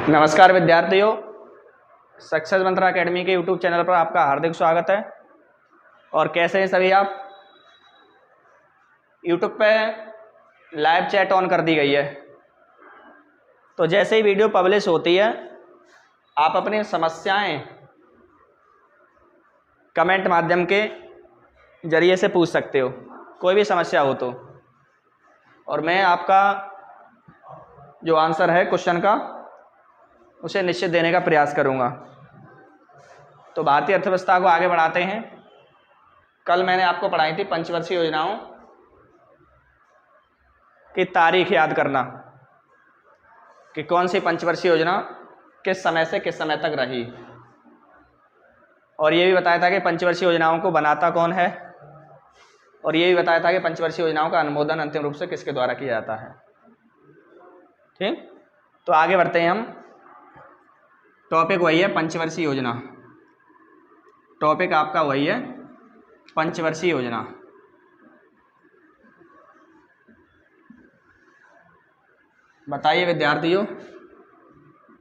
नमस्कार विद्यार्थियों, सक्सेस मंत्रा एकेडमी के यूट्यूब चैनल पर आपका हार्दिक स्वागत है। और कैसे हैं सभी आप? यूट्यूब पे लाइव चैट ऑन कर दी गई है, तो जैसे ही वीडियो पब्लिश होती है आप अपनी समस्याएं कमेंट माध्यम के जरिए से पूछ सकते हो, कोई भी समस्या हो तो, और मैं आपका जो आंसर है क्वेश्चन का उसे निश्चित देने का प्रयास करूंगा। तो भारतीय अर्थव्यवस्था को आगे बढ़ाते हैं। कल मैंने आपको पढ़ाई थी पंचवर्षीय योजनाओं की तारीख याद करना कि कौन सी पंचवर्षीय योजना किस समय से किस समय तक रही, और ये भी बताया था कि पंचवर्षीय योजनाओं को बनाता कौन है, और ये भी बताया था कि पंचवर्षीय योजनाओं का अनुमोदन अंतिम रूप से किसके द्वारा किया जाता है। ठीक, तो आगे बढ़ते हैं हम। टॉपिक वही है पंचवर्षीय योजना, टॉपिक आपका वही है पंचवर्षीय योजना। बताइए विद्यार्थियों,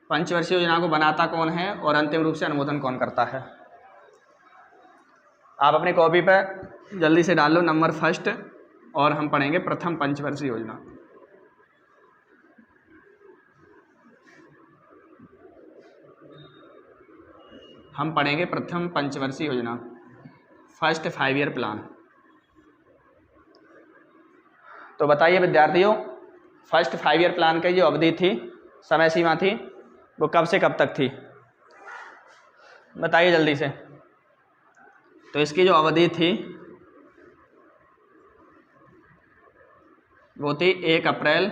पंचवर्षीय योजना को बनाता कौन है और अंतिम रूप से अनुमोदन कौन करता है? आप अपनी कॉपी पर जल्दी से डाल लो नंबर फर्स्ट, और हम पढ़ेंगे प्रथम पंचवर्षीय योजना। हम पढ़ेंगे प्रथम पंचवर्षीय योजना, फर्स्ट 5 ईयर प्लान। तो बताइए विद्यार्थियों, फर्स्ट 5 ईयर प्लान की जो अवधि थी, समय सीमा थी, वो कब से कब तक थी? बताइए जल्दी से। तो इसकी जो अवधि थी वो थी 1 अप्रैल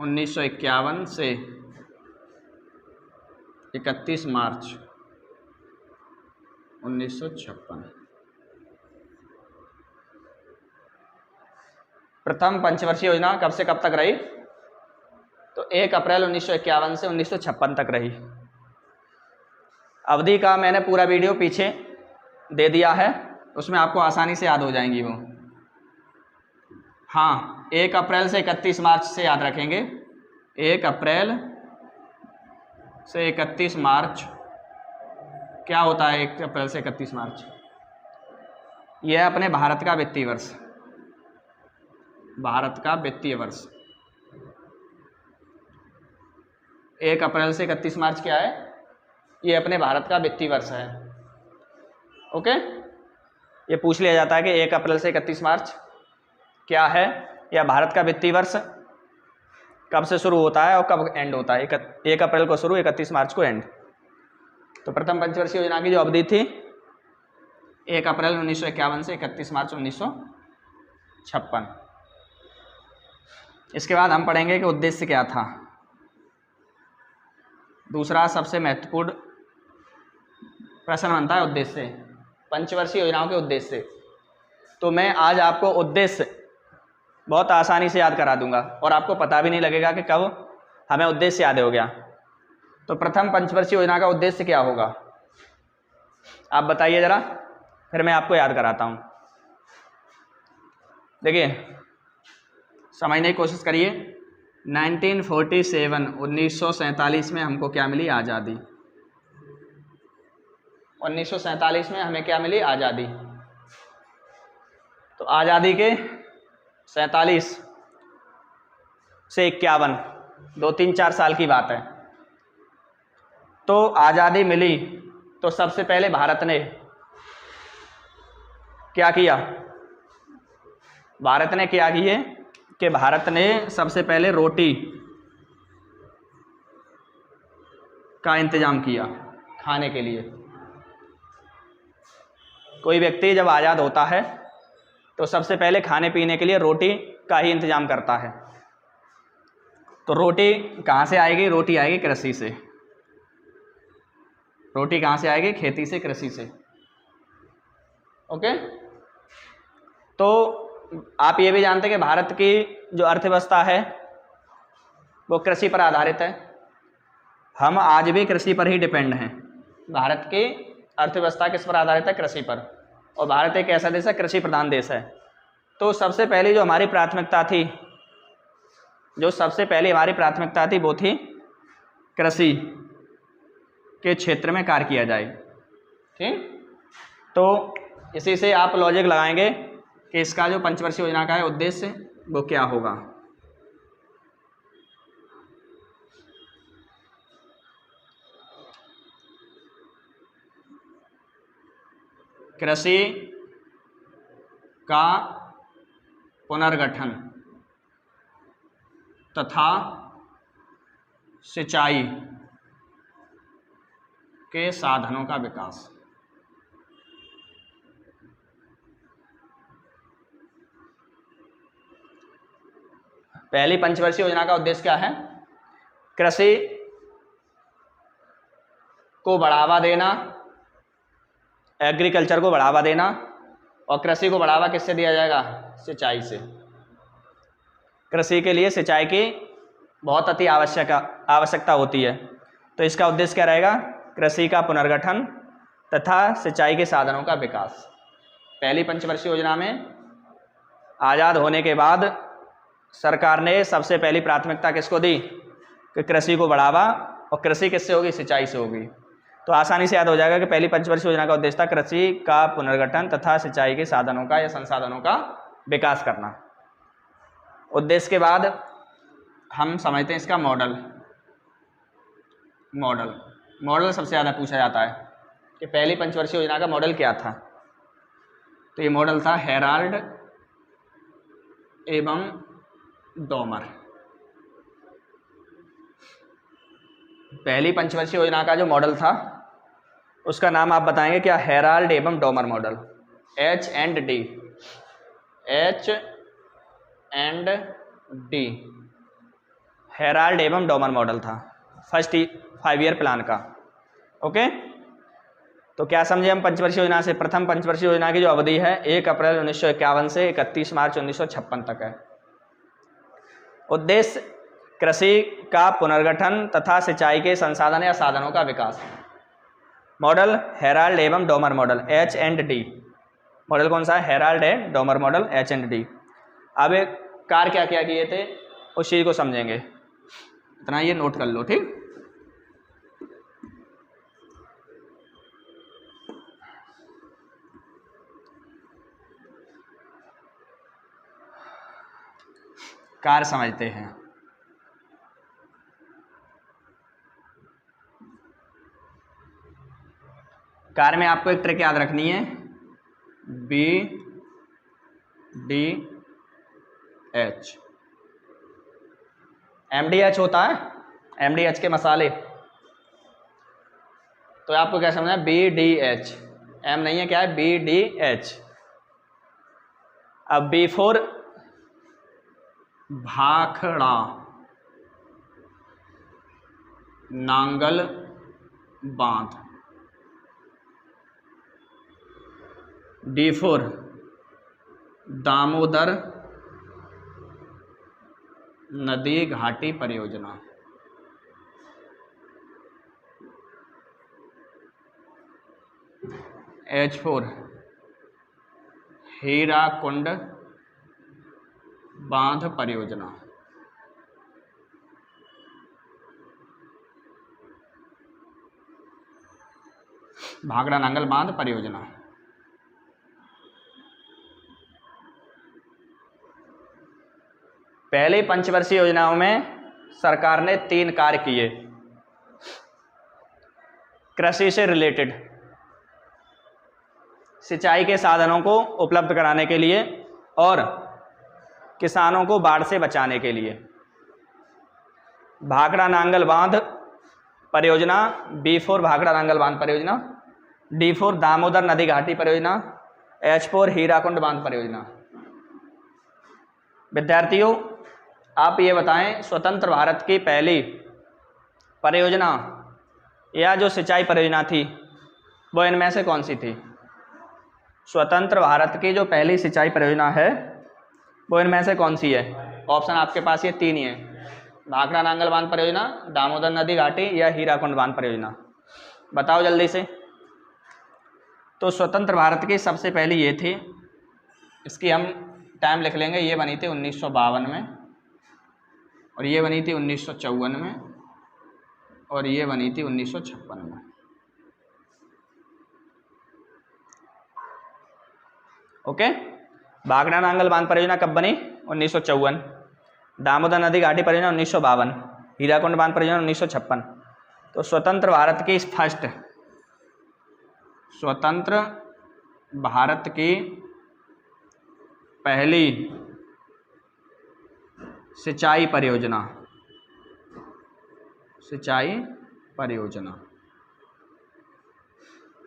1951 से 31 मार्च 1956। प्रथम पंचवर्षीय योजना कब से कब तक रही? तो 1 अप्रैल 1951 से 1956 तक रही। अवधि का मैंने पूरा वीडियो पीछे दे दिया है, उसमें आपको आसानी से याद हो जाएंगी वो। हाँ, 1 अप्रैल से 31 मार्च से याद रखेंगे। 1 अप्रैल से 31 मार्च क्या होता है? 1 अप्रैल से 31 मार्च यह है अपने भारत का वित्तीय वर्ष, भारत का वित्तीय वर्ष। 1 अप्रैल से 31 मार्च क्या है? ये अपने भारत का वित्तीय वर्ष है। ओके, ये पूछ लिया जाता है कि 1 अप्रैल से 31 मार्च क्या है, या भारत का वित्तीय वर्ष कब से शुरू होता है और कब एंड होता है? 1 अप्रैल को शुरू, 31 मार्च को एंड। तो प्रथम पंचवर्षीय योजना की जो अवधि थी 1 अप्रैल 1951 से 31 मार्च 1956। इसके बाद हम पढ़ेंगे कि उद्देश्य क्या था। दूसरा सबसे महत्वपूर्ण प्रश्न बनता है उद्देश्य, पंचवर्षीय योजनाओं के उद्देश्य। तो मैं आज आपको उद्देश्य बहुत आसानी से याद करा दूंगा और आपको पता भी नहीं लगेगा कि कब हमें उद्देश्य याद हो गया। तो प्रथम पंचवर्षीय योजना का उद्देश्य क्या होगा, आप बताइए जरा, फिर मैं आपको याद कराता हूं। देखिए, समझने की कोशिश करिए। 1947 में हमको क्या मिली? आज़ादी। 1947 में हमें क्या मिली? आज़ादी। तो आज़ादी के 47 से 51, 2-3-4 साल की बात है। तो आज़ादी मिली तो सबसे पहले भारत ने क्या किया? भारत ने क्या किए कि भारत ने सबसे पहले रोटी का इंतजाम किया खाने के लिए। कोई व्यक्ति जब आज़ाद होता है तो सबसे पहले खाने पीने के लिए रोटी का ही इंतजाम करता है। तो रोटी कहाँ से आएगी? रोटी आएगी कृषि से। रोटी कहाँ से आएगी? खेती से, कृषि से। ओके, तो आप ये भी जानते हैं कि भारत की जो अर्थव्यवस्था है वो कृषि पर आधारित है। हम आज भी कृषि पर ही डिपेंड हैं। भारत की अर्थव्यवस्था किस पर आधारित है? कृषि पर। और भारत एक ऐसा देश है, कृषि प्रधान देश है। तो सबसे पहली जो हमारी प्राथमिकता थी जो सबसे पहले हमारी प्राथमिकता थी वो थी कृषि के क्षेत्र में कार्य किया जाए। ठीक, तो इसी से आप लॉजिक लगाएंगे कि इसका जो पंचवर्षीय योजना का है उद्देश्य वो क्या होगा। कृषि का पुनर्गठन तथा सिंचाई के साधनों का विकास। पहली पंचवर्षीय योजना का उद्देश्य क्या है? कृषि को बढ़ावा देना, एग्रीकल्चर को बढ़ावा देना, और कृषि को बढ़ावा किससे दिया जाएगा? सिंचाई से। कृषि के लिए सिंचाई की बहुत अति आवश्यकता होती है, तो इसका उद्देश्य क्या रहेगा? कृषि का पुनर्गठन तथा सिंचाई के साधनों का विकास। पहली पंचवर्षीय योजना में आज़ाद होने के बाद सरकार ने सबसे पहली प्राथमिकता किसको दी? कि कृषि को बढ़ावा, और कृषि किससे होगी? सिंचाई से होगी। तो आसानी से याद हो जाएगा कि पहली पंचवर्षीय योजना का उद्देश्य था कृषि का पुनर्गठन तथा सिंचाई के साधनों का या संसाधनों का विकास करना। उद्देश्य के बाद हम समझते हैं इसका मॉडल। मॉडल सबसे ज़्यादा पूछा जाता है कि पहली पंचवर्षीय योजना का मॉडल क्या था। तो ये मॉडल था हेराल्ड एवं डोमर। पहली पंचवर्षीय योजना का जो मॉडल था उसका नाम आप बताएंगे क्या? हेराल्ड एवं डोमर मॉडल, H&D, हेराल्ड एवं डोमर मॉडल था फर्स्ट 5 ईयर प्लान का। ओके, तो क्या समझे हम पंचवर्षीय योजना से? प्रथम पंचवर्षीय योजना की जो अवधि है 1 अप्रैल 1951 से 31 मार्च 1956 तक है। उद्देश्य कृषि का पुनर्गठन तथा सिंचाई के संसाधन या साधनों का विकास। मॉडल हेराल्ड एवं डोमर मॉडल, H&D। मॉडल कौन सा है? Herald and Domar model, H&D। अब कार्य क्या क्या किए थे उस चीज़ को समझेंगे, इतना ये नोट कर लो। ठीक, कार्य समझते हैं। कार्य में आपको एक ट्रिक याद रखनी है, BDH। MDH होता है, MDH के मसाले, तो आपको क्या समझना है? BDH, M नहीं है, क्या है? BDH। अब B फॉर भाखड़ा नांगल बांध, D फॉर दामोदर नदी घाटी परियोजना, H फॉर हीराकुंड बांध परियोजना। भाखड़ा नांगल बांध परियोजना। पहले पंचवर्षीय योजनाओं में सरकार ने 3 कार्य किए कृषि से रिलेटेड। सिंचाई के साधनों को उपलब्ध कराने के लिए और किसानों को बाढ़ से बचाने के लिए। भाखड़ा नांगल बांध परियोजना, B फॉर भाखड़ा नांगल बांध परियोजना, D फॉर दामोदर नदी घाटी परियोजना, H फॉर हीराकुंड बांध परियोजना। विद्यार्थियों, आप ये बताएं, स्वतंत्र भारत की पहली परियोजना या जो सिंचाई परियोजना थी वो इनमें से कौन सी थी? स्वतंत्र भारत की जो पहली सिंचाई परियोजना है वो इनमें से कौन सी है? ऑप्शन आपके पास ये 3 ही है, भाखड़ा नांगल बांध परियोजना, दामोदर नदी घाटी या हीराकुंड बांध परियोजना। बताओ जल्दी से। तो स्वतंत्र भारत की सबसे पहली ये थी, इसकी हम टाइम लिख लेंगे, ये बनी थी 1952 में, और ये बनी थी 1954 में, और ये बनी थी 1956 में। ओके। भाखड़ा नांगल बांध परियोजना कब बनी? 1954। दामोदर नदी घाटी परियोजना 1952। हीराकुंड बांध परियोजना 1956। तो स्वतंत्र भारत की पहली सिंचाई परियोजना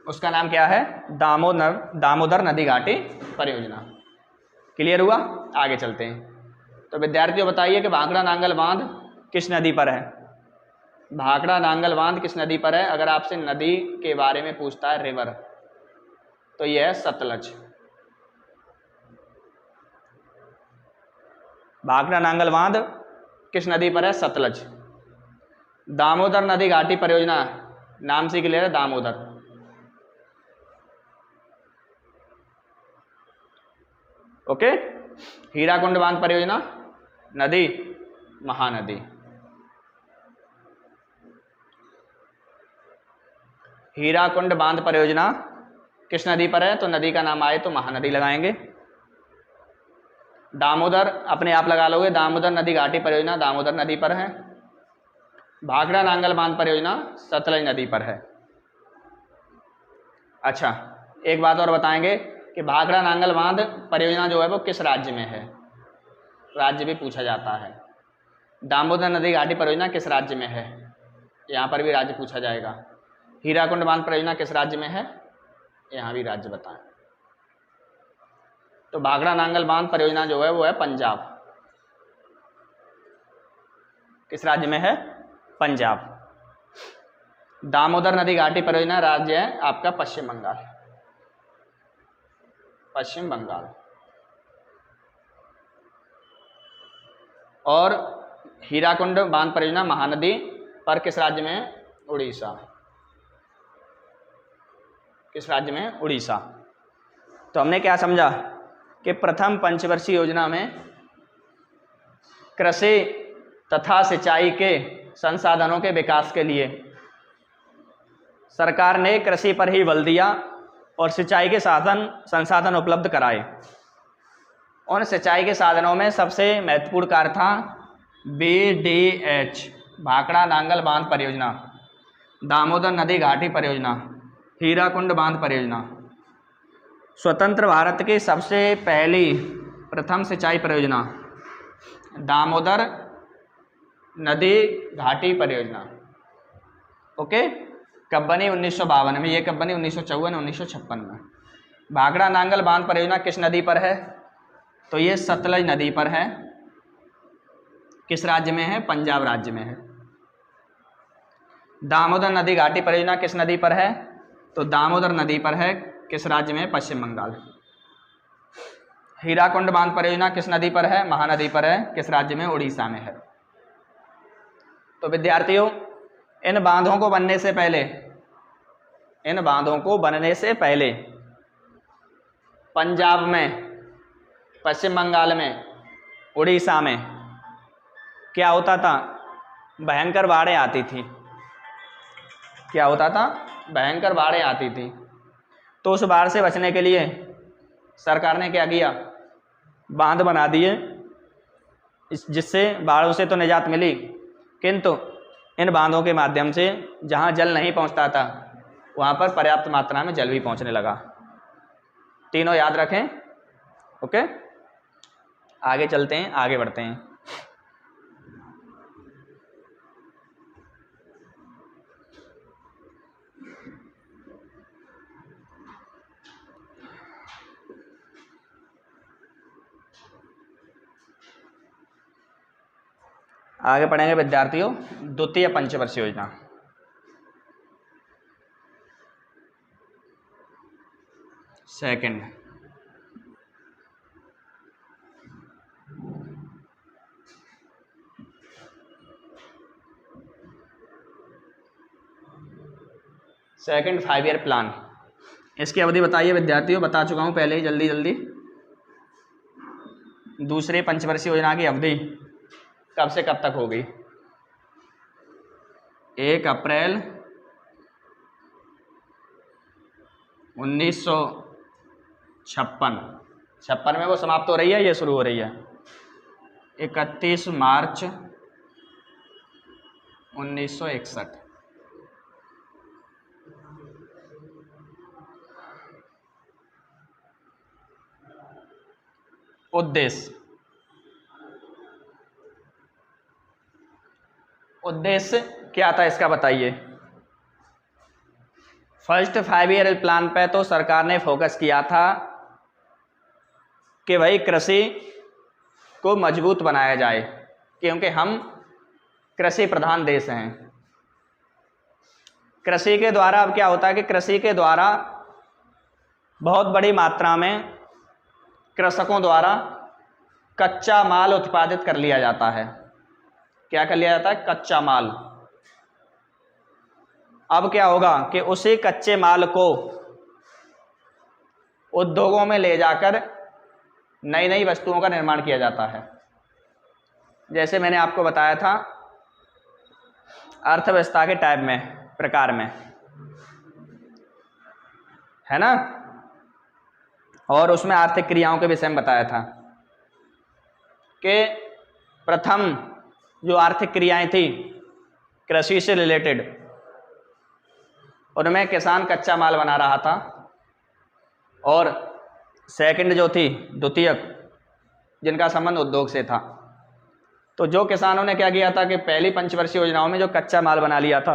उसका नाम क्या है? दामोदर नदी घाटी परियोजना। क्लियर हुआ? आगे चलते हैं। तो विद्यार्थियों बताइए कि भाखड़ा नांगल बांध किस नदी पर है? भाखड़ा नांगल बांध किस नदी पर है? अगर आपसे नदी के बारे में पूछता है, रिवर, तो यह है सतलज। भाखड़ा नांगल बांध किस नदी पर है? सतलज। दामोदर नदी घाटी परियोजना नाम से क्लियर है, दामोदर। ओके। हीराकुंड बांध परियोजना नदी महानदी। हीराकुंड बांध परियोजना किस नदी पर है? तो नदी का नाम आए तो महानदी लगाएंगे। दामोदर अपने आप लगा लोगे, दामोदर नदी घाटी परियोजना दामोदर नदी पर है। भाखड़ा नांगल बांध परियोजना सतलज नदी पर है। अच्छा, एक बात और बताएंगे कि भाखड़ा नांगल बांध परियोजना जो है वो किस राज्य में है? राज्य भी पूछा जाता है। दामोदर नदी घाटी परियोजना किस राज्य में है? यहाँ पर भी राज्य पूछा जाएगा। हीराकुंड बांध परियोजना किस राज्य में है? यहाँ भी राज्य बताएं। तो भाखड़ा नांगल बांध परियोजना जो है वो है पंजाब। किस राज्य में है? पंजाब। दामोदर नदी घाटी परियोजना राज्य है आपका पश्चिम बंगाल। पश्चिम बंगाल। और हीराकुंड बांध परियोजना महानदी पर किस राज्य में है? उड़ीसा। किस राज्य में? उड़ीसा। तो हमने क्या समझा कि प्रथम पंचवर्षीय योजना में कृषि तथा सिंचाई के संसाधनों के विकास के लिए सरकार ने कृषि पर ही बल दिया और सिंचाई के संसाधन उपलब्ध कराए। उन सिंचाई के साधनों में सबसे महत्वपूर्ण कार्य था BDH, भाखड़ा नांगल बांध परियोजना, दामोदर नदी घाटी परियोजना, हीराकुंड बांध परियोजना। स्वतंत्र भारत की सबसे पहली प्रथम सिंचाई परियोजना दामोदर नदी घाटी परियोजना। ओके। कब बनी? 1952 में। ये कब बनी? 1954 1956 में। भाखड़ा नांगल बांध परियोजना किस नदी पर है? तो ये सतलज नदी पर है। किस राज्य में है? पंजाब राज्य में है। दामोदर नदी घाटी परियोजना किस नदी पर है? तो दामोदर नदी पर है। किस राज्य में? पश्चिम बंगाल। हीराकुंड बांध परियोजना किस नदी पर है? महानदी पर है। किस राज्य में? उड़ीसा में है। तो विद्यार्थियों, इन बांधों को बनने से पहले पंजाब में, पश्चिम बंगाल में, उड़ीसा में क्या होता था? भयंकर बाढ़ें आती थी। क्या होता था? भयंकर बाढ़ें आती थी। तो उस बाढ़ से बचने के लिए सरकार ने क्या किया? बांध बना दिए, जिससे बाढ़ों से तो निजात मिली, किंतु इन बांधों के माध्यम से जहाँ जल नहीं पहुँचता था वहाँ पर पर्याप्त मात्रा में जल भी पहुँचने लगा। तीनों याद रखें। ओके। आगे चलते हैं, आगे बढ़ते हैं। आगे पढ़ेंगे विद्यार्थियों द्वितीय पंचवर्षीय योजना। सेकंड। Second 5 year plan. इसकी अवधि बताइए विद्यार्थियों। बता चुका हूं पहले ही, जल्दी जल्दी। दूसरे पंचवर्षीय योजना की अवधि कब से कब तक होगी? 1 अप्रैल 1956 में वो समाप्त हो रही है, ये शुरू हो रही है 31 मार्च 1961। उद्देश्य क्या था इसका बताइए। फर्स्ट 5 ईयर प्लान पे तो सरकार ने फोकस किया था कि भाई कृषि को मजबूत बनाया जाए, क्योंकि हम कृषि प्रधान देश हैं। कृषि के द्वारा अब क्या होता है कि कृषि के द्वारा बहुत बड़ी मात्रा में कृषकों द्वारा कच्चा माल उत्पादित कर लिया जाता है। क्या कर लिया जाता है? कच्चा माल। अब क्या होगा कि उसी कच्चे माल को उद्योगों में ले जाकर नई नई वस्तुओं का निर्माण किया जाता है। जैसे मैंने आपको बताया था अर्थव्यवस्था के टाइप में, प्रकार में, है ना, और उसमें आर्थिक क्रियाओं के विषय में बताया था कि प्रथम जो आर्थिक क्रियाएं थी कृषि से रिलेटेड, उनमें किसान कच्चा माल बना रहा था, और सेकंड जो थी द्वितीयक, जिनका संबंध उद्योग से था। तो जो किसानों ने क्या किया था कि पहली पंचवर्षीय योजनाओं में जो कच्चा माल बना लिया था,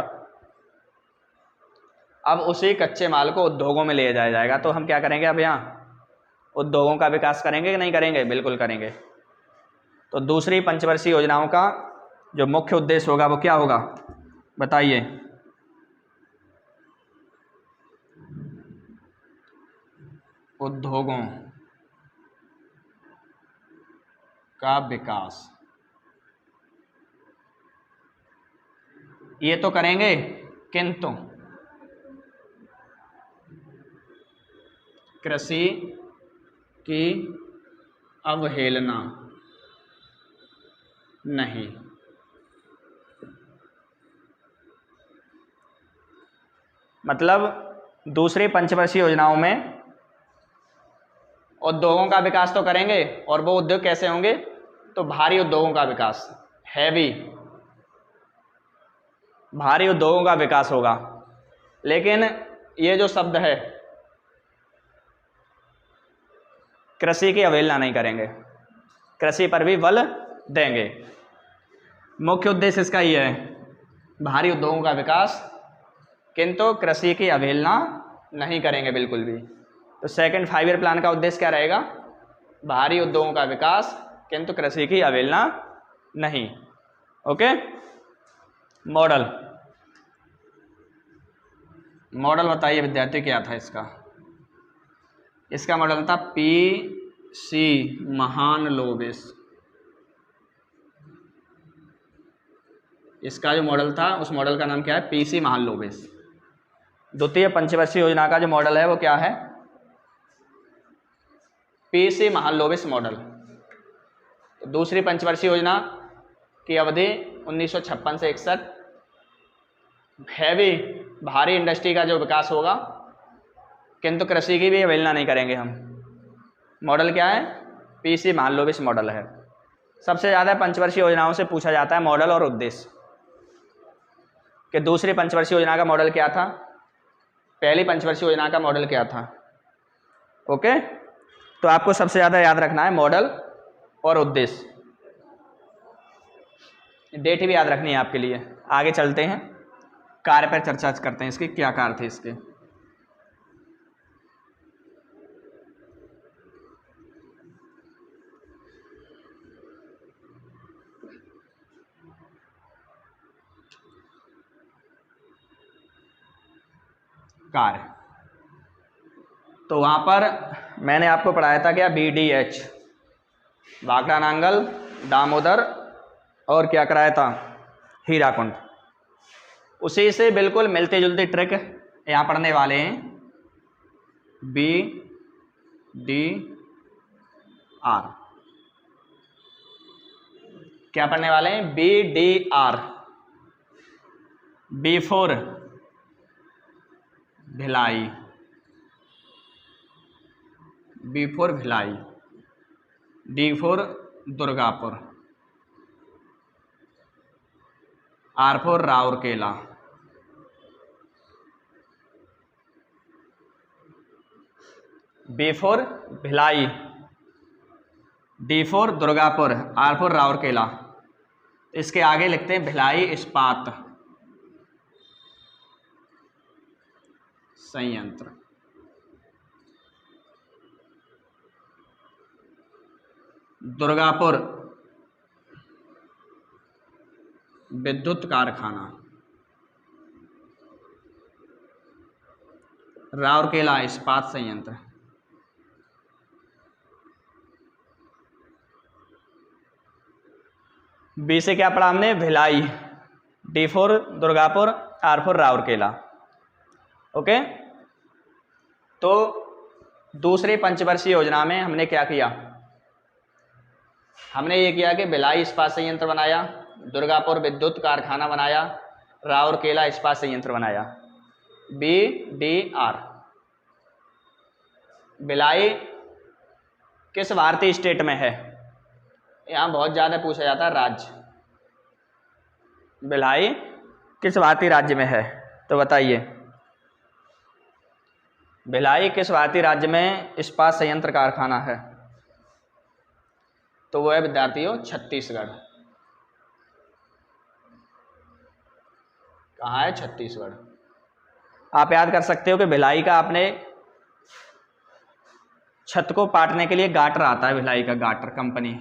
अब उसी कच्चे माल को उद्योगों में ले जाया जाएगा। तो हम क्या करेंगे, अब यहाँ उद्योगों का विकास करेंगे कि नहीं करेंगे? बिल्कुल करेंगे। तो दूसरी पंचवर्षीय योजनाओं का जो मुख्य उद्देश्य होगा वो क्या होगा बताइए। उद्योगों का विकास। ये तो करेंगे, किंतु कृषि की अवहेलना नहीं। मतलब दूसरी पंचवर्षीय योजनाओं में उद्योगों का विकास तो करेंगे, और वो उद्योग कैसे होंगे? तो भारी उद्योगों का विकास, हैवी भारी उद्योगों का विकास होगा। लेकिन ये जो शब्द है, कृषि की अवहेलना नहीं करेंगे, कृषि पर भी बल देंगे। मुख्य उद्देश्य इसका ये है, भारी उद्योगों का विकास, किंतु कृषि की अवहेलना नहीं करेंगे बिल्कुल भी। तो सेकंड 5 ईयर प्लान का उद्देश्य क्या रहेगा? भारी उद्योगों का विकास, किंतु कृषि की अवहेलना नहीं। ओके। मॉडल बताइए विद्यार्थी, क्या था इसका? इसका मॉडल था पीसी महालनोबिस। इसका जो मॉडल था, उस मॉडल का नाम क्या है? पीसी महालनोबिस। द्वितीय पंचवर्षीय योजना का जो मॉडल है वो क्या है? PC Mahalanobis model. तो दूसरी पंचवर्षीय योजना की अवधि 1956 से 61, हैवी भारी इंडस्ट्री का जो विकास होगा, किंतु कृषि की भी अवहेलना नहीं करेंगे हम। मॉडल क्या है? पीसी महालनोबिस मॉडल है। सबसे ज़्यादा पंचवर्षीय योजनाओं से पूछा जाता है मॉडल और उद्देश्य, कि दूसरी पंचवर्षीय योजना का मॉडल क्या था, पहली पंचवर्षीय योजना का मॉडल क्या था। ओके। तो आपको सबसे ज़्यादा याद रखना है मॉडल और उद्देश्य। डेट भी याद रखनी है आपके लिए। आगे चलते हैं, कार्य पर चर्चा करते हैं, इसके क्या कार्य थे इसके। कार्य तो वहाँ पर मैंने आपको पढ़ाया था क्या? BDH, भाखड़ा नांगल, दामोदर, और क्या कराया था? हीराकुंड। उसी से बिल्कुल मिलती जुलती ट्रिक यहाँ पढ़ने वाले हैं, BDR। क्या पढ़ने वाले हैं? BDR, B for Bhilai, B for Bhilai, D for Durgapur, R for Rourkela, B for Bhilai, D for Durgapur, R for Rourkela. इसके आगे लिखते हैं भिलाई इस्पात संयंत्र, दुर्गापुर विद्युत कारखाना, राउरकेला इस्पात संयंत्र। बी से क्या पढ़ा हमने? Bhilai, D for Durgapur, R for Rourkela. Okay, तो दूसरी पंचवर्षीय योजना में हमने क्या किया? हमने ये किया कि भिलाई इस्पात संयंत्र बनाया, दुर्गापुर विद्युत कारखाना बनाया, राउरकेला इस्पात संयंत्र बनाया। BDR। भिलाई किस भारतीय स्टेट में है? यहाँ बहुत ज़्यादा पूछा जाता है राज्य। भिलाई किस भारतीय राज्य में है? तो बताइए, भिलाई किस भारतीय राज्य में इस्पात संयंत्र कारखाना है? तो वो है विद्यार्थियों छत्तीसगढ़। कहाँ है? छत्तीसगढ़। आप याद कर सकते हो कि भिलाई का आपने छत को पाटने के लिए गाटर आता है, भिलाई का गाटर कंपनी,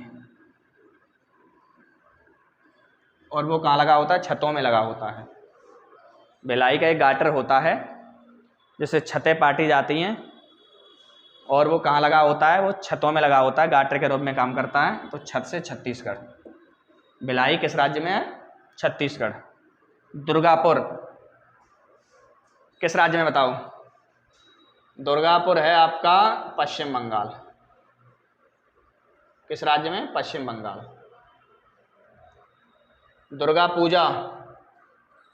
और वो कहाँ लगा होता है? छतों में लगा होता है। भिलाई का एक गाटर होता है जिससे छतें पाटी जाती हैं, और वो कहाँ लगा होता है? वो छतों में लगा होता है, गाटर के रूप में काम करता है। तो छत से छत्तीसगढ़। भिलाई किस राज्य में है? छत्तीसगढ़। दुर्गापुर किस राज्य में बताओ? दुर्गापुर है आपका पश्चिम बंगाल। किस राज्य में? पश्चिम बंगाल। दुर्गा पूजा,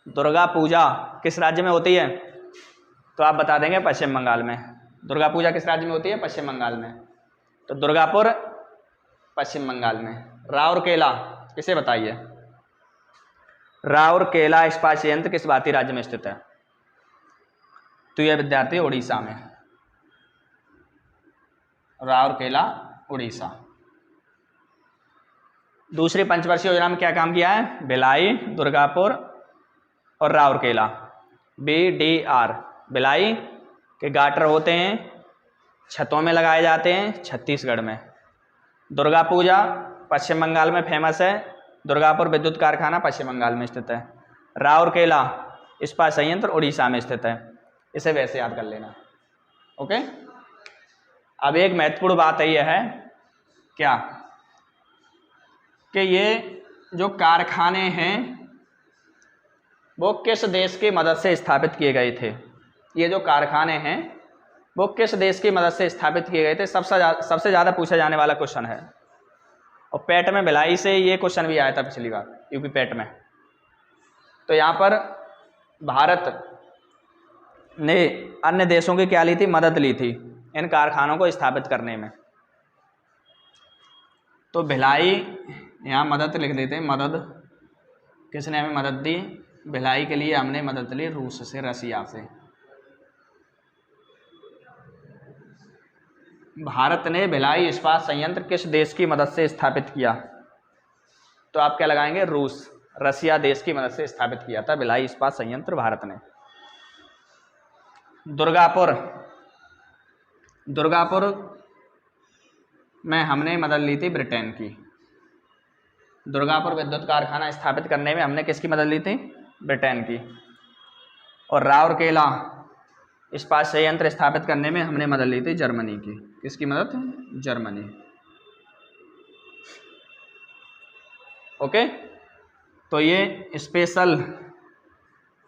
दुर्गा पूजा किस राज्य में होती है? तो आप बता देंगे पश्चिम बंगाल में। दुर्गा पूजा किस राज्य में होती है? पश्चिम बंगाल में। तो दुर्गापुर पश्चिम बंगाल में। राउरकेला किसे बताइए? राउरकेला इस्पात संयंत्र किस भारतीय राज्य में स्थित है? तो यह विद्यार्थी उड़ीसा में। राउरकेला उड़ीसा। दूसरी पंचवर्षीय योजना में क्या काम किया है? भिलाई, दुर्गापुर और राउरकेला। BDR। भिलाई के गाटर होते हैं, छतों में लगाए जाते हैं छत्तीसगढ़ में। दुर्गा पूजा पश्चिम बंगाल में फेमस है, दुर्गापुर विद्युत कारखाना पश्चिम बंगाल में स्थित है। राउरकेला इस्पात संयंत्र उड़ीसा में स्थित है। इसे वैसे याद कर लेना। ओके, अब एक महत्वपूर्ण बात यह है क्या कि ये जो कारखाने हैं वो किस देश की मदद से स्थापित किए गए थे? ये जो कारखाने हैं वो किस देश की मदद से स्थापित किए गए थे? सबसे ज़्यादा पूछा जाने वाला क्वेश्चन है, और पेट में भिलाई से ये क्वेश्चन भी आया था पिछली बार, यूपी पेट में। तो यहाँ पर भारत ने अन्य देशों की क्या ली थी? मदद ली थी इन कारखानों को स्थापित करने में। तो भिलाई यहाँ मदद लिख देते हैं, मदद किसने हमें मदद दी? भिलाई के लिए हमने मदद ली रूस से, रसिया से। भारत ने भिलाई इस्पात संयंत्र किस देश की मदद से स्थापित किया? तो आप क्या लगाएंगे? रूस, रसिया देश की मदद से स्थापित किया था भिलाई इस्पात संयंत्र भारत ने। दुर्गापुर में हमने मदद ली थी ब्रिटेन की। दुर्गापुर विद्युत कारखाना स्थापित करने में हमने किसकी मदद ली थी? ब्रिटेन की। और राउरकेला इस्पात संयंत्र स्थापित करने में हमने मदद ली थी जर्मनी की। किसकी मदद? जर्मनी। ओके, तो ये स्पेशल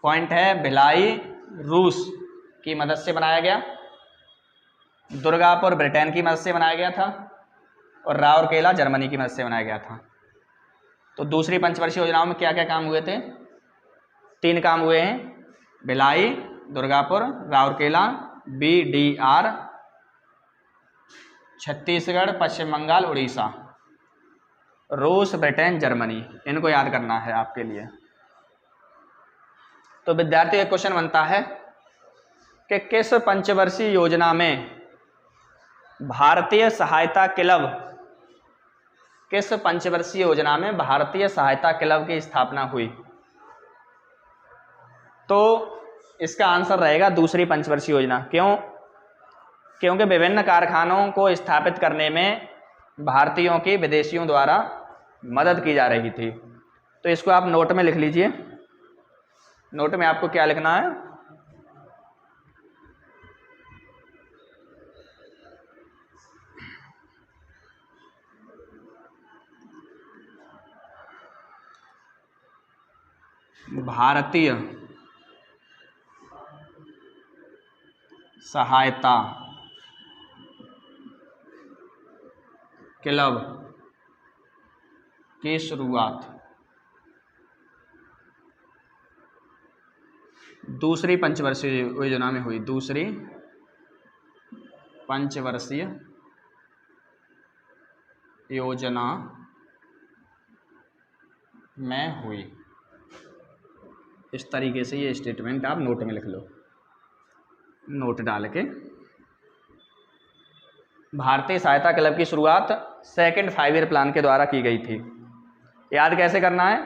पॉइंट है। भिलाई रूस की मदद से बनाया गया, दुर्गापुर ब्रिटेन की मदद से बनाया गया था, और राउरकेला जर्मनी की मदद से बनाया गया था। तो दूसरी पंचवर्षीय योजनाओं में क्या क्या काम हुए थे? 3 काम हुए हैं, भिलाई, दुर्गापुर, राउरकेला, BDR, छत्तीसगढ़, पश्चिम बंगाल, उड़ीसा, रूस, ब्रिटेन, जर्मनी। इनको याद करना है आपके लिए। तो विद्यार्थी एक क्वेश्चन बनता है कि किस पंचवर्षीय योजना में भारतीय सहायता क्लब, किस पंचवर्षीय योजना में भारतीय सहायता क्लब की स्थापना हुई? तो इसका आंसर रहेगा दूसरी पंचवर्षीय योजना। क्यों? क्योंकि विभिन्न कारखानों को स्थापित करने में भारतीयों की विदेशियों द्वारा मदद की जा रही थी। तो इसको आप नोट में लिख लीजिए। नोट में आपको क्या लिखना है? भारतीय सहायता क्लब की शुरुआत दूसरी पंचवर्षीय योजना में हुई। दूसरी पंचवर्षीय योजना में हुई। इस तरीके से ये स्टेटमेंट आप नोट में लिख लो। नोट डाल के भारतीय सहायता क्लब की शुरुआत सेकंड 5 ईयर प्लान के द्वारा की गई थी। याद कैसे करना है?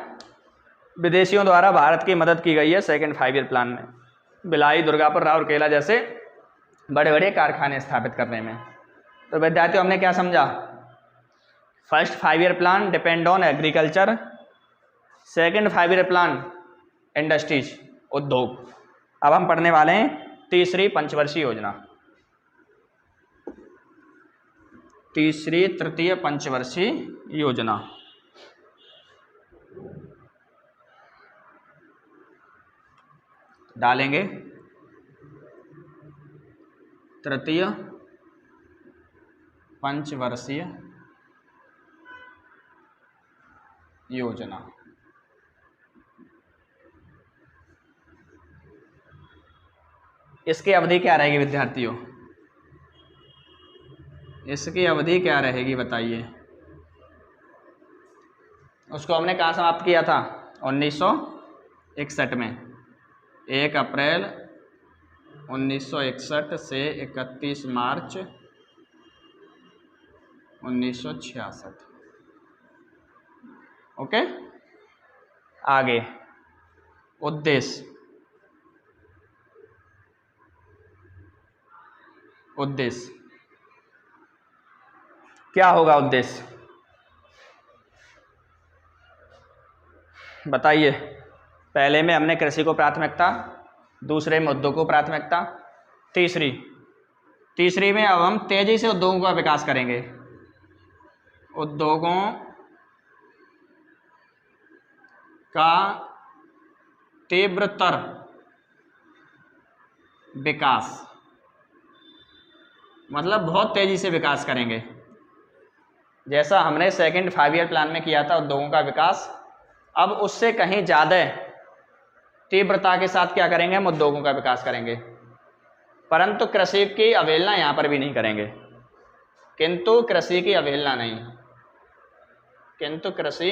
विदेशियों द्वारा भारत की मदद की गई है सेकंड 5 ईयर प्लान में, भिलाई, दुर्गापुर, राउरकेला जैसे बड़े बड़े कारखाने स्थापित करने में। तो विद्यार्थियों हमने क्या समझा? First 5 year plan depend on agriculture, second 5 year plan industries, उद्योग। अब हम पढ़ने वाले हैं तीसरी पंचवर्षीय योजना। तीसरी तृतीय पंचवर्षीय योजना। डालेंगे तृतीय पंचवर्षीय योजना। इसकी अवधि क्या रहेगी विद्यार्थियों? इसकी अवधि क्या रहेगी बताइए? उसको हमने कहाँ समाप्त किया था? 1961 में। 1 अप्रैल 1961 से 31 मार्च 1966। ओके, आगे उद्देश्य। उद्देश्य क्या होगा? उद्देश्य बताइए। पहले में हमने कृषि को प्राथमिकता, दूसरे में उद्योग को प्राथमिकता, तीसरी में अब हम तेजी से उद्योगों का विकास करेंगे। उद्योगों का तीव्रतर विकास, मतलब बहुत तेजी से विकास करेंगे, जैसा हमने सेकंड 5 ईयर प्लान में किया था उद्योगों का विकास। अब उससे कहीं ज़्यादा तीव्रता के साथ क्या करेंगे? हम उद्योगों का विकास करेंगे, परंतु कृषि की अवहेलना यहाँ पर भी नहीं करेंगे। किंतु कृषि की अवहेलना नहीं, किंतु कृषि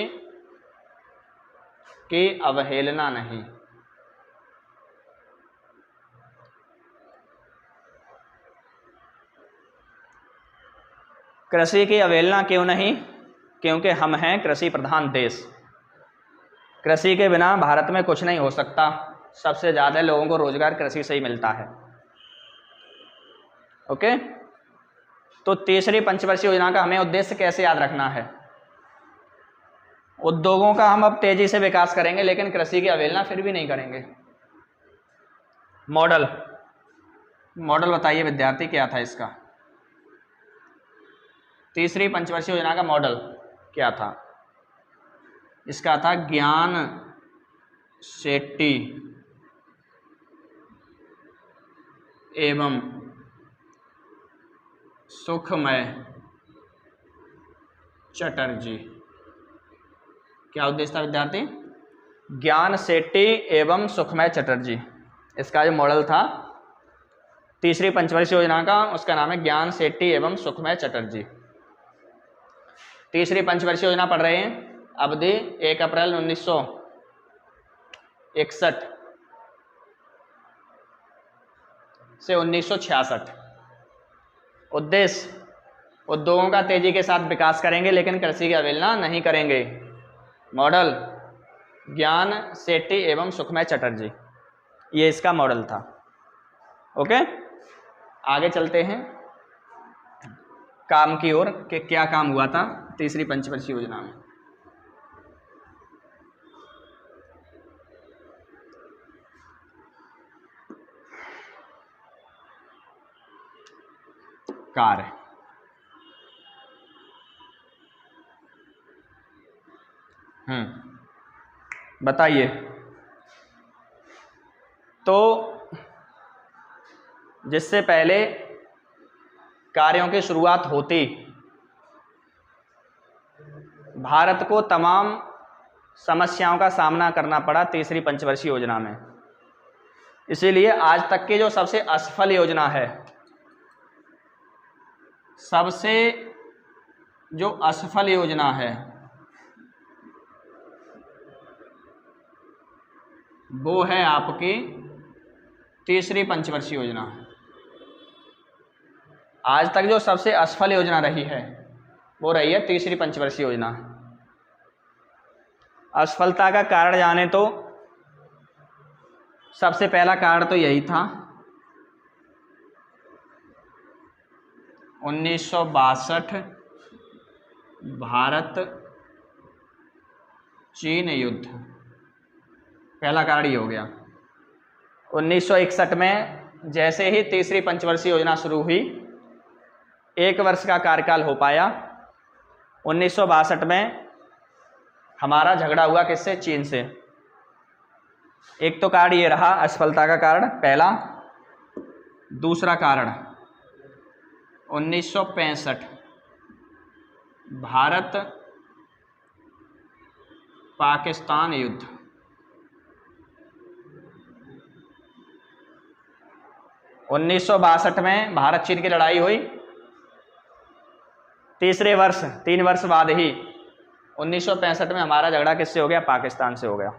की अवहेलना नहीं। कृषि की अवहेलना क्यों नहीं? क्योंकि हम हैं कृषि प्रधान देश। कृषि के बिना भारत में कुछ नहीं हो सकता। सबसे ज़्यादा लोगों को रोजगार कृषि से ही मिलता है। ओके, तो तीसरी पंचवर्षीय योजना का हमें उद्देश्य कैसे याद रखना है? उद्योगों का हम अब तेजी से विकास करेंगे, लेकिन कृषि की अवहेलना फिर भी नहीं करेंगे। मॉडल बताइए विद्यार्थी, क्या था इसका? तीसरी पंचवर्षीय योजना का मॉडल क्या था? इसका था ज्ञान शेट्टी एवं सुखमय चटर्जी क्या उद्देश्य था विद्यार्थी? ज्ञान सेठी एवं सुखमय चटर्जी, इसका जो मॉडल था तीसरी पंचवर्षीय योजना का, उसका नाम है ज्ञान सेठी एवं सुखमय चटर्जी। तीसरी पंचवर्षीय योजना पढ़ रहे हैं, अवधि 1 अप्रैल 1961 से 1966। उद्देश्य उद्योगों का तेजी के साथ विकास करेंगे लेकिन कृषि की अवहेलना नहीं करेंगे। मॉडल ज्ञान सेठी एवं सुखमय चटर्जी, ये इसका मॉडल था। ओके, आगे चलते हैं काम की ओर कि क्या काम हुआ था तीसरी पंचवर्षीय योजना में। कार्य बताइए। तो जिससे पहले कार्यों की शुरुआत होती, भारत को तमाम समस्याओं का सामना करना पड़ा तीसरी पंचवर्षीय योजना में। इसीलिए आज तक की जो सबसे असफल योजना है, सबसे जो असफल योजना है वो है आपकी तीसरी पंचवर्षीय योजना। आज तक जो सबसे असफल योजना रही है वो रही है तीसरी पंचवर्षीय योजना। असफलता का कारण जाने तो सबसे पहला कारण तो यही था 1962 भारत चीन युद्ध, पहला कारण ये हो गया। 1961 में जैसे ही तीसरी पंचवर्षीय योजना शुरू हुई, 1 वर्ष का कार्यकाल हो पाया। 1962 में हमारा झगड़ा हुआ किससे? चीन से। एक तो कारण ये रहा असफलता का कारण पहला। दूसरा कारण 1965 भारत पाकिस्तान युद्ध। उन्नीस सौ 62 में भारत चीन की लड़ाई हुई। तीसरे वर्ष 3 वर्ष बाद ही 1965 में हमारा झगड़ा किससे हो गया? पाकिस्तान से हो गया।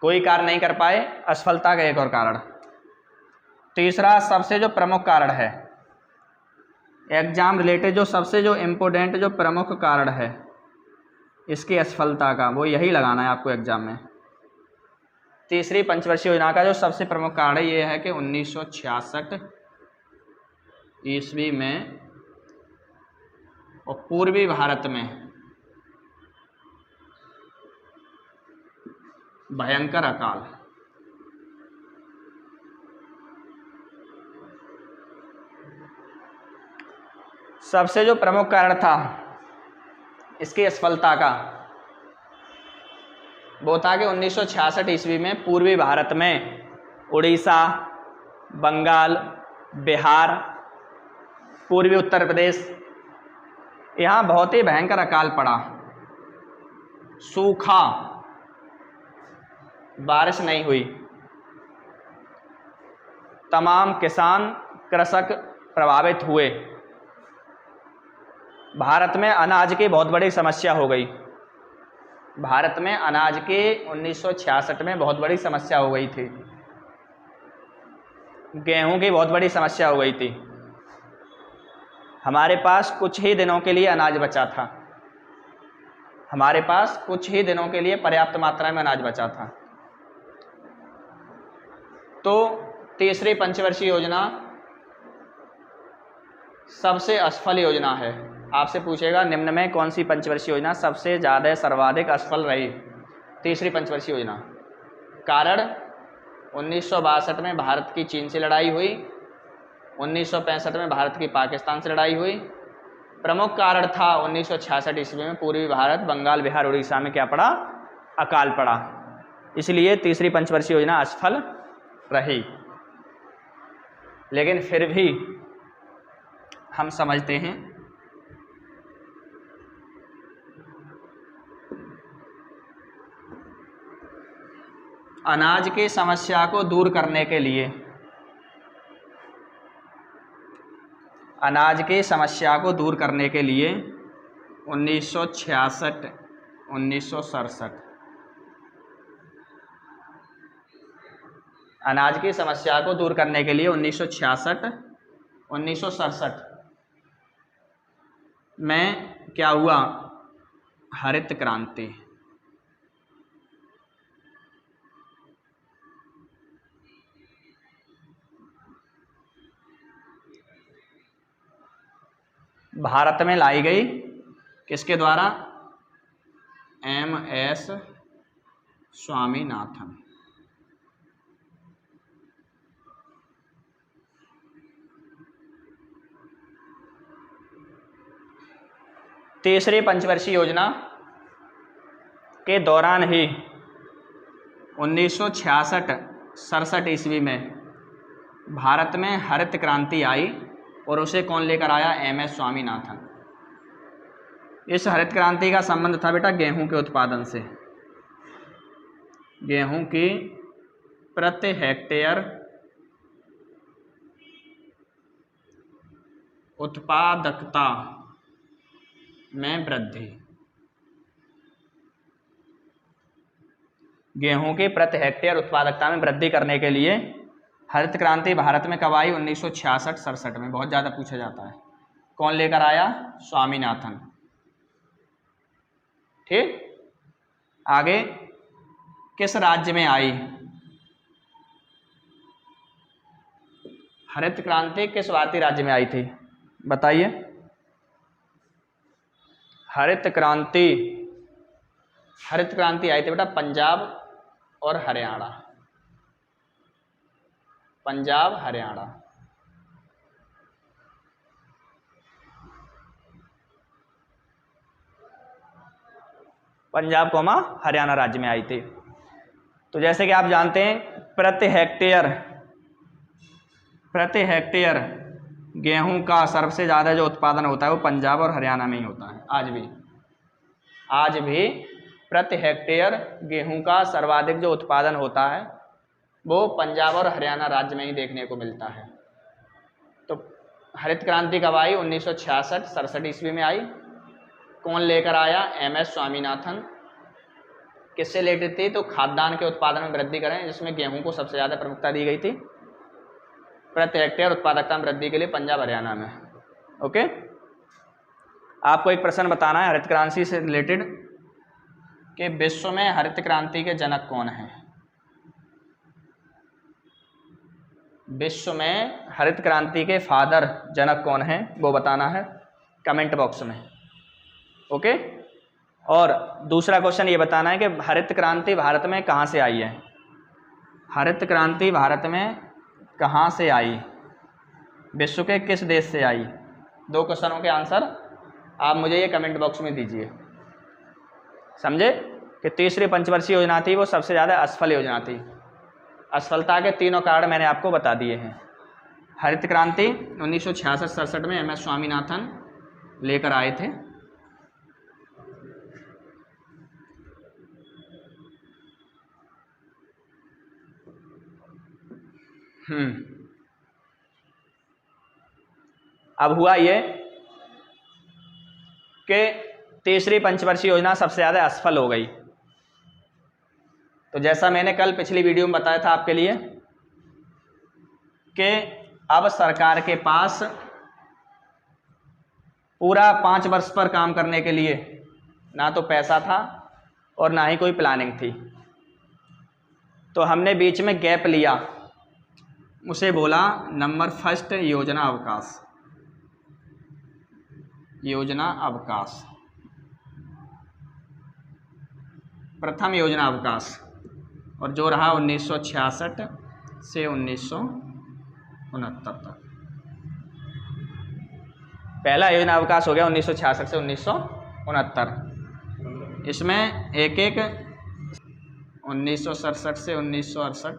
कोई कार्य नहीं कर पाए, असफलता का एक और कारण। तीसरा सबसे जो प्रमुख कारण है, एग्जाम रिलेटेड जो सबसे जो इम्पोर्टेंट जो प्रमुख कारण है इसकी असफलता का, वो यही लगाना है आपको एग्जाम में। तीसरी पंचवर्षीय योजना का जो सबसे प्रमुख कारण है ये है कि 1966 ईस्वी में और पूर्वी भारत में भयंकर अकाल। सबसे जो प्रमुख कारण था इसकी असफलता का वो था कि 1966 ईस्वी में पूर्वी भारत में उड़ीसा, बंगाल, बिहार, पूर्वी उत्तर प्रदेश, यहाँ बहुत ही भयंकर अकाल पड़ा। सूखा, बारिश नहीं हुई, तमाम किसान कृषक प्रभावित हुए। भारत में अनाज की बहुत बड़ी समस्या हो गई। भारत में अनाज की 1966 में बहुत बड़ी समस्या हो गई थी। गेहूं की बहुत बड़ी समस्या हो गई थी। हमारे पास कुछ ही दिनों के लिए अनाज बचा था। हमारे पास कुछ ही दिनों के लिए पर्याप्त मात्रा में अनाज बचा था। तो तीसरी पंचवर्षीय योजना सबसे असफल योजना है। आपसे पूछेगा निम्न में कौन सी पंचवर्षीय योजना सबसे ज़्यादा सर्वाधिक असफल रही? तीसरी पंचवर्षीय योजना। कारण 1962 में भारत की चीन से लड़ाई हुई, 1965 में भारत की पाकिस्तान से लड़ाई हुई। प्रमुख कारण था 1966 ईस्वी में पूर्वी भारत, बंगाल, बिहार, उड़ीसा में क्या पड़ा? अकाल पड़ा। इसलिए तीसरी पंचवर्षीय योजना असफल रही। लेकिन फिर भी हम समझते हैं अनाज की समस्या को दूर करने के लिए, अनाज की समस्या को दूर करने के लिए 1966 1967, अनाज की समस्या को दूर करने के लिए 1966 1967 में क्या हुआ? हरित क्रांति। भारत में लाई गई, किसके द्वारा? MS स्वामीनाथन। तीसरी पंचवर्षीय योजना के दौरान ही 1966-67 ईस्वी में भारत में हरित क्रांति आई और उसे कौन लेकर आया? MS स्वामीनाथन। इस हरित क्रांति का संबंध था बेटा गेहूं के उत्पादन से। गेहूं की प्रति हेक्टेयर उत्पादकता में वृद्धि, गेहूं की प्रति हेक्टेयर उत्पादकता में वृद्धि करने के लिए हरित क्रांति भारत में कब आई? 1966-67 में। बहुत ज़्यादा पूछा जाता है। कौन लेकर आया? स्वामीनाथन। ठीक, आगे किस राज्य में आई हरित क्रांति? किस भारतीय राज्य में आई थी बताइए? हरित क्रांति आई थी बेटा पंजाब और हरियाणा, पंजाब हरियाणा। पंजाब कोमा हरियाणा राज्य में आई थी। तो जैसे कि आप जानते हैं प्रति हेक्टेयर गेहूं का सबसे ज़्यादा जो उत्पादन होता है वो पंजाब और हरियाणा में ही होता है। आज भी प्रति हेक्टेयर गेहूं का सर्वाधिक जो उत्पादन होता है वो पंजाब और हरियाणा राज्य में ही देखने को मिलता है। तो हरित क्रांति कब आई? 1966-67 ईस्वी में आई। कौन लेकर आया? MS स्वामीनाथन। किससे रिलेटेड थी? तो खाद्यान्न के उत्पादन में वृद्धि करें, जिसमें गेहूं को सबसे ज़्यादा प्रमुखता दी गई थी प्रति हेक्टेयर उत्पादकता में वृद्धि के लिए पंजाब हरियाणा में। ओके, आपको एक प्रश्न बताना है हरित क्रांति से रिलेटेड कि विश्व में हरित क्रांति के जनक कौन हैं? विश्व में हरित क्रांति के फादर जनक कौन हैं वो बताना है कमेंट बॉक्स में। ओके, और दूसरा क्वेश्चन ये बताना है कि हरित क्रांति भारत में कहाँ से आई है? हरित क्रांति भारत में कहाँ से आई? विश्व के किस देश से आई? 2 क्वेश्चनों के आंसर आप मुझे ये कमेंट बॉक्स में दीजिए। समझे कि तीसरी पंचवर्षीय योजना थी वो सबसे ज़्यादा असफल योजना थी। असफलता के 3 कारण मैंने आपको बता दिए हैं। हरित क्रांति 1966-67 में MS स्वामीनाथन लेकर आए थे। अब हुआ ये कि तीसरी पंचवर्षीय योजना सबसे ज़्यादा असफल हो गई। तो जैसा मैंने कल पिछली वीडियो में बताया था आपके लिए कि अब सरकार के पास पूरा 5 वर्ष पर काम करने के लिए ना तो पैसा था और ना ही कोई प्लानिंग थी। तो हमने बीच में गैप लिया, उसे बोला नंबर फर्स्ट योजना अवकाश। योजना अवकाश, प्रथम योजना अवकाश, और जो रहा 1966 से 1969 तक। पहला योजना अवकाश हो गया 1966 से 1969। इसमें एक 1967 से 1968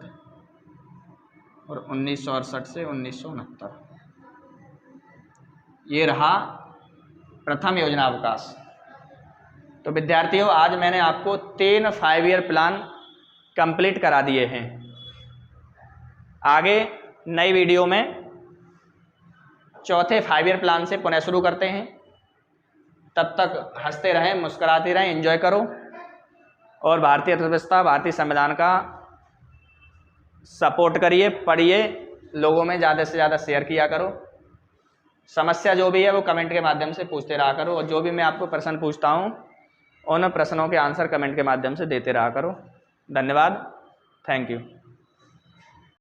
और 1968 से 1969, ये रहा प्रथम योजना अवकाश। तो विद्यार्थियों आज मैंने आपको 3 5 ईयर प्लान कंप्लीट करा दिए हैं। आगे नई वीडियो में चौथे 5 ईयर प्लान से पुनः शुरू करते हैं। तब तक हंसते रहें, मुस्कुराते रहें, एंजॉय करो और भारतीय अर्थव्यवस्था, भारतीय संविधान का सपोर्ट करिए, पढ़िए, लोगों में ज़्यादा से ज़्यादा शेयर किया करो। समस्या जो भी है वो कमेंट के माध्यम से पूछते रहा करो और जो भी मैं आपको प्रश्न पूछता हूँ उन प्रश्नों के आंसर कमेंट के माध्यम से देते रहा करो। धन्यवाद, थैंक यू।